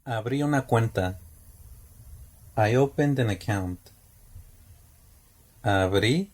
Abrí una cuenta. I opened an account. Abrí,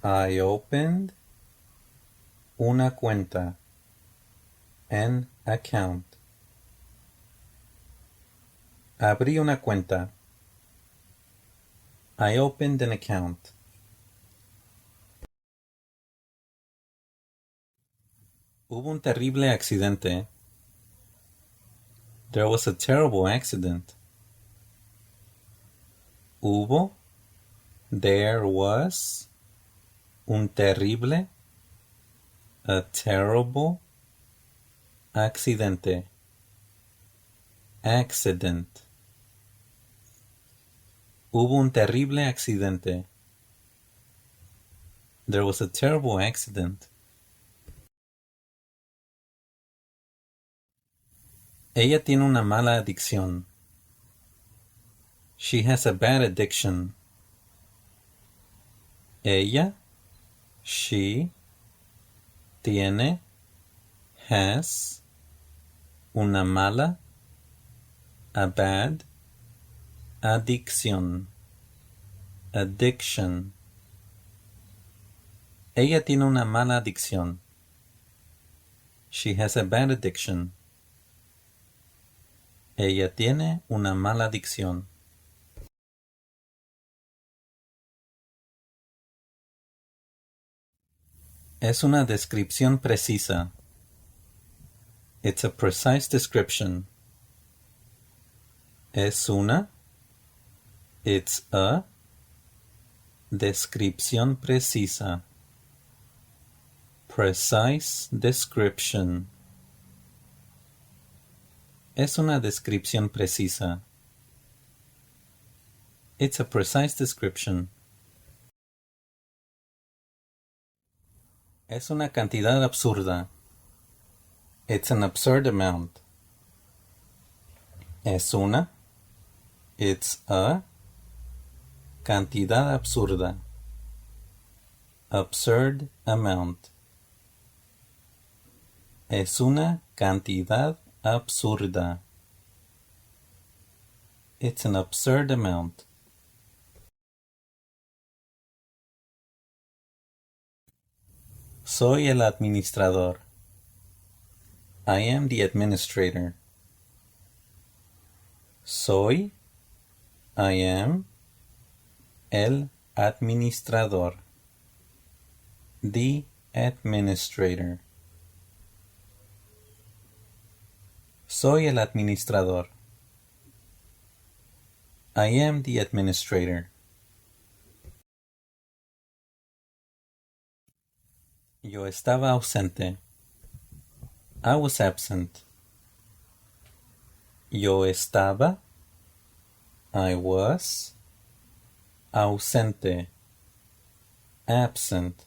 I opened, una cuenta. An account. Abrí una cuenta. I opened an account. Hubo un terrible accidente. There was a terrible accident. Hubo, there was, un terrible, a terrible, accidente, accident. Hubo un terrible accidente. There was a terrible accident. Ella tiene una mala adicción. She has a bad addiction. Ella, she, tiene, has, una mala, a bad, adicción, addiction. Ella tiene una mala adicción. She has a bad addiction. Ella tiene una mala adicción. Es una descripción precisa. It's a precise description. Es una, it's a, descripción precisa. Precise description. Es una descripción precisa. It's a precise description. Es una cantidad absurda. It's an absurd amount. Es una, it's a, cantidad absurda. Absurd amount. Es una cantidad absurda. It's an absurd amount. Soy el administrador. I am the administrator. Soy, I am, el administrador. The administrator. Soy el administrador. I am the administrator. Yo estaba ausente. I was absent. Yo estaba, I was, ausente, absent.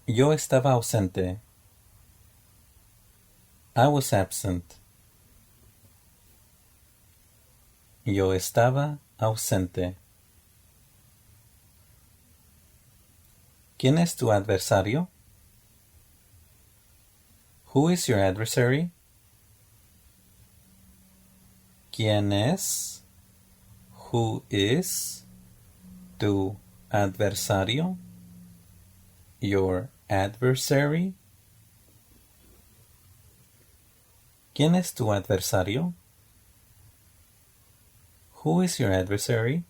Yo estaba ausente. I was absent. Yo estaba ausente. ¿Quién es tu adversario? Who is your adversary? ¿Quién es? Who is tu adversario? Your adversary? ¿Quién es tu adversario? Who is your adversary?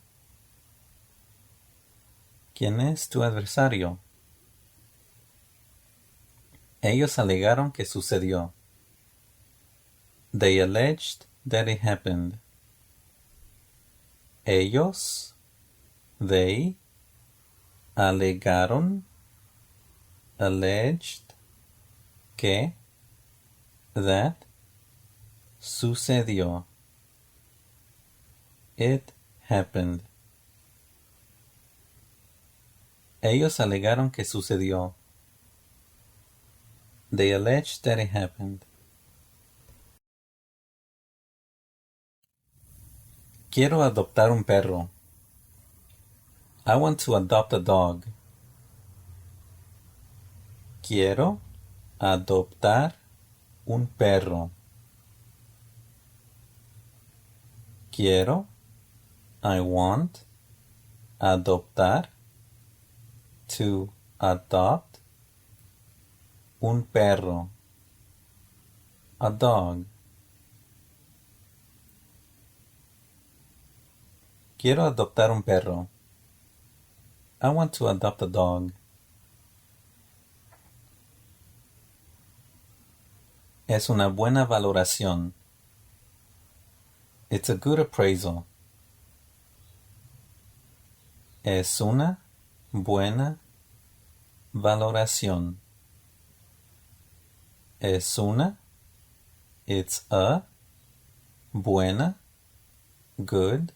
¿Quién es tu adversario? Ellos alegaron que sucedió. They alleged that it happened. Ellos, they, alegaron, alleged, que, that, sucedió. It happened. Ellos alegaron que sucedió. They alleged that it happened. Quiero adoptar un perro. I want to adopt a dog. Quiero adoptar un perro. Quiero, I want, adoptar, to adopt, un perro, a dog. Quiero adoptar un perro. I want to adopt a dog. Es una buena valoración. It's a good appraisal. Es una buena valoración. Es una, it's a, buena, good,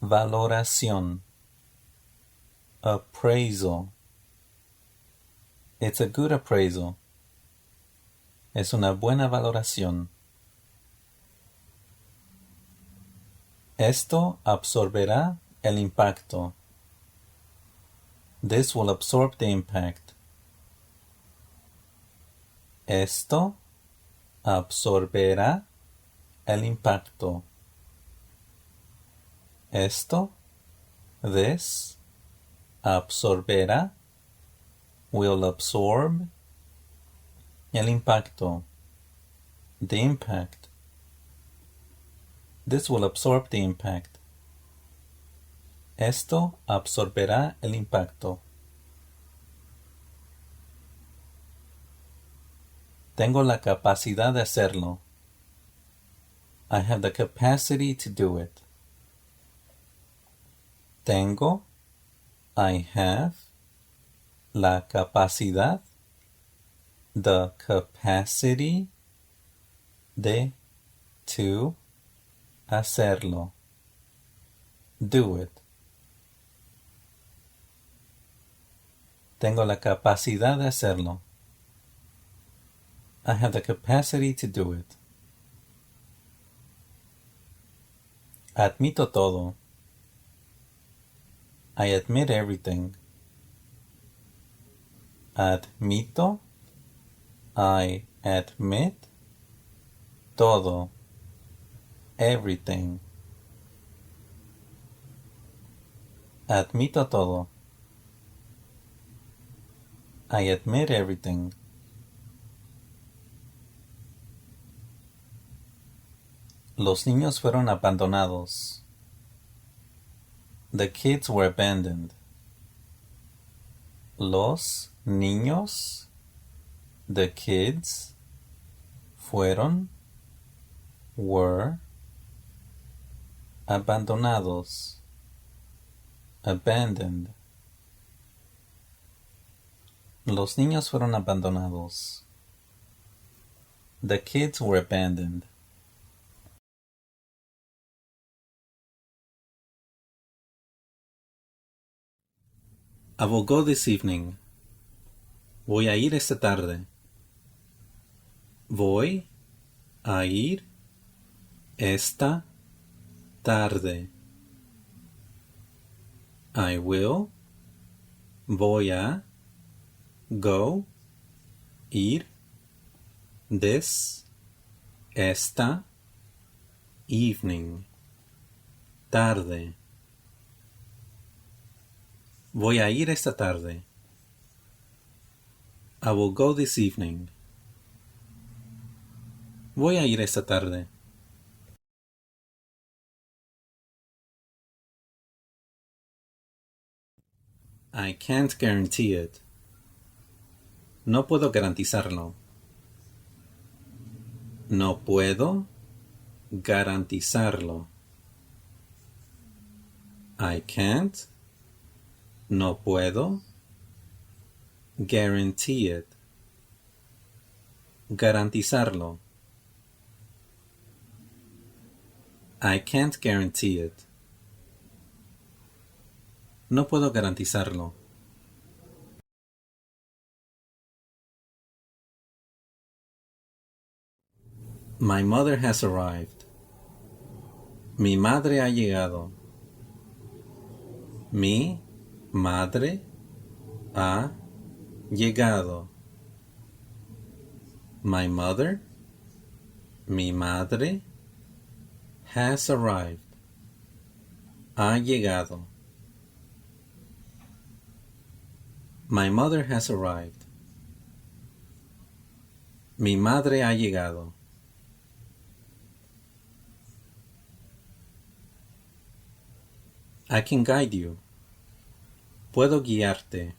valoración, appraisal. It's a good appraisal. Es una buena valoración. Esto absorberá el impacto. This will absorb the impact. Esto absorberá el impacto. Esto, this, absorberá, will absorb el impacto. The impact. This will absorb the impact. Esto absorberá el impacto. Tengo la capacidad de hacerlo. I have the capacity to do it. Tengo, I have, la capacidad, the capacity de, to, hacerlo. Do it. Tengo la capacidad de hacerlo. I have the capacity to do it. Admito todo. I admit everything. Admito, I admit, todo, everything. Admito todo. I admit everything. Los niños fueron abandonados. The kids were abandoned. Los niños, the kids, fueron, were, abandonados, abandoned. Los niños fueron abandonados. The kids were abandoned. I will go this evening. Voy a ir esta tarde. Voy a ir esta tarde. I will, voy a, go, ir, this, esta, evening, tarde. Voy a ir esta tarde. I will go this evening. Voy a ir esta tarde. I can't guarantee it. No puedo garantizarlo. No puedo garantizarlo. I can't. No puedo. Guarantee it. Garantizarlo. I can't guarantee it. No puedo garantizarlo. My mother has arrived. Mi madre ha llegado. Mi madre ha llegado. My mother, mi madre, has arrived. Ha llegado. My mother has arrived. Mi madre ha llegado. I can guide you. Puedo guiarte.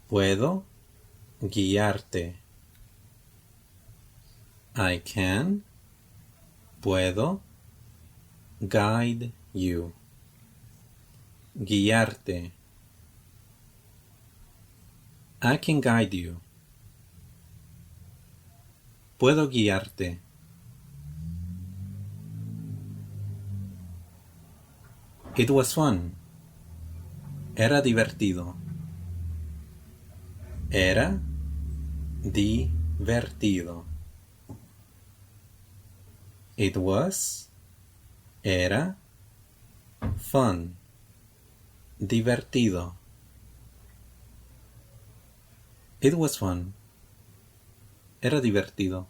Puedo guiarte. I can, puedo, guide you. Guiarte. I can guide you. Puedo guiarte. It was fun. Era divertido. Era divertido. It was, era, fun, divertido. It was fun. Era divertido.